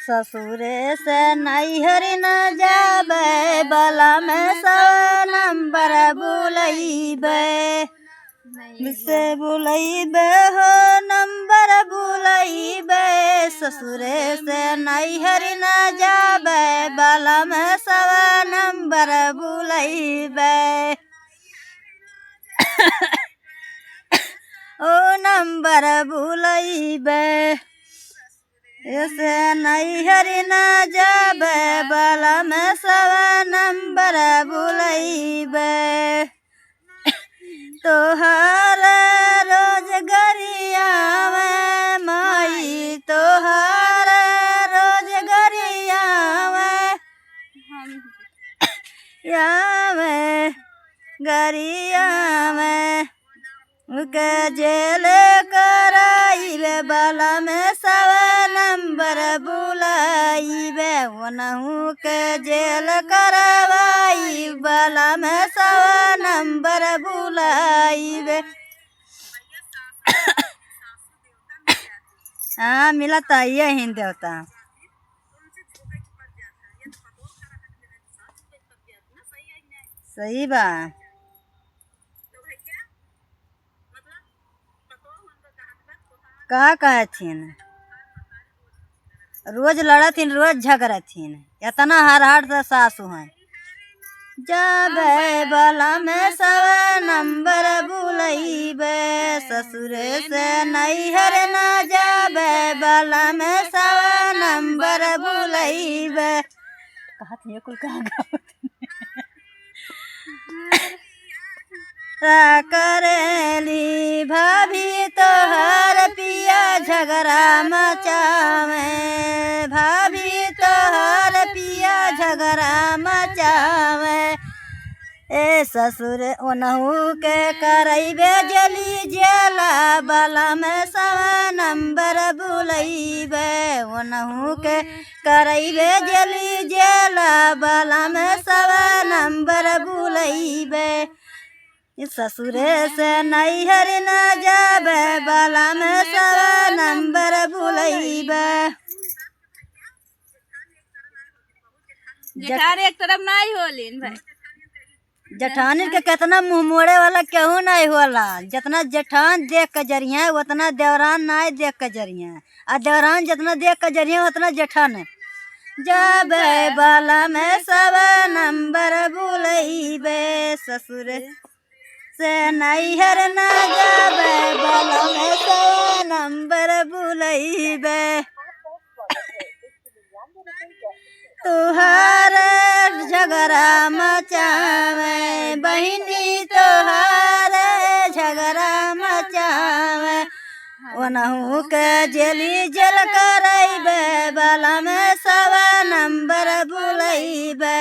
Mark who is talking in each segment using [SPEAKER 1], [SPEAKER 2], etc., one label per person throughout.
[SPEAKER 1] ससुरे से नैहर न जाबे बला में सब नंबर बुलैबे से बुलैबे हो नंबर बुलैबे ससुरे से नैहर न जाबे बला में सब नंबर बुलैबे ओ नंबर बुलैबे ऐसे नैहर न जाबे बला में सब नंबर बुलैबे तोहर रोजगरिया में माई तोहर रोजगरिया में गरिया में के जेल कराइबे बला में सब नंबर बुलाइबे ओनहु के जेल करवाई बला में सब नंबर बुलाइबे। हाँ मिलता है यही देवता सही बा। का कहथिन रोज लड़थिन रोज झगड़थिन इतना हर से सासू हैं जाबे बला में सब नंबर बुलैबे ससुरे से नैहर न जाबे बला में सब नंबर बुलैबे। कहत कुल करेली भाभी तोहर पिया झगड़ा मचावे भाभी तोहर पिया झगड़ा मचावे ए ससुर ओनहु के करैबे जली जेला बला में सब नंबर बुलैबे ओनहु के करैबे जली जेला बला में सब नंबर बुलैबे ससुरे से नैहर न जाबे बला में सब नंबर बुलैबे।
[SPEAKER 2] जेठानी एक तरफ नहीं होलिन भाई
[SPEAKER 1] जेठानी के कितना मुंह मोड़े वाला केहू नहीं होला जितना जेठान देख के जरिया उतना देवरान नहीं देख के जरिया आ देवरान जितना देख के जरिया उतना जेठान जाबे बला में सब नंबर बुलैबे ससुरे से नैहर न जाबे बला में सब नंबर बुलैबे तुहार झगड़ा मचावे बहिनी तोहार झगड़ा मचावे ओनहु के जेली जेल करैबे बला में सब नंबर बुलैबे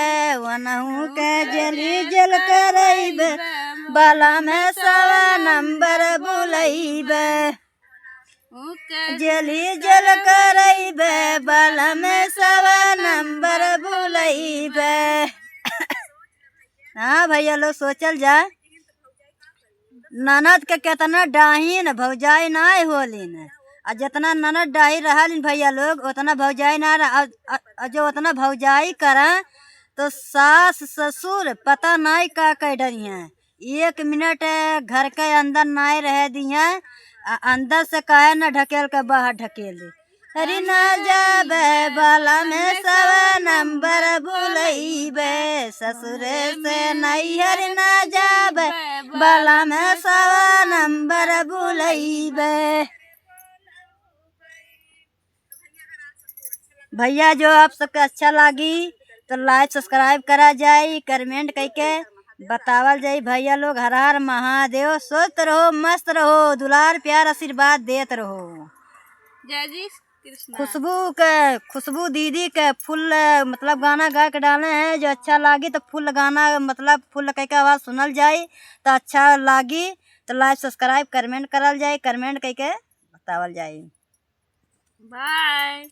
[SPEAKER 1] ओनहु के जेली जेल करैबे बला में सब नंबर बुलैबे जेली जेल करैबे बला में सब नंबर बुलैबे। हाँ भैया लोग सोचल जाए ननद के कितना डाहीन भौजाई नहीं होलिन आ जितना ननद डाही रहलिन भैया लोग उतना भौजाई ना जो उतना भौजाई करें तो सास ससुर पता नहीं का कह डरी हैं एक मिनट घर के अंदर नहीं रह दी हैं अंदर से कहे न ढकेल के बाहर ढकेल दे हरी न जाबे बला में सब नंबर बुलैबे ससुरे से नैहर न जाबे बला में सब नंबर बुलैबे। भैया जो आप सबके अच्छा लगी तो लाइक सब्सक्राइब करा जाए कमेंट करके बतावल जाए भैया लोग हर हर महादेव स्वस्थ रहो मस्त रहो दुलार प्यार आशीर्वाद देत रहो।
[SPEAKER 2] जय जी कृष्ण।
[SPEAKER 1] खुशबू दीदी के फुल मतलब गाना गा के डाले हैं जो अच्छा लगी तो फुल गाना मतलब फुल कह के आवाज़ सुनल जाए तो अच्छा लगी तो लाइक सब्सक्राइब कमेंट करल जाए कमेंट कह के बतावल जाए।
[SPEAKER 2] बाय।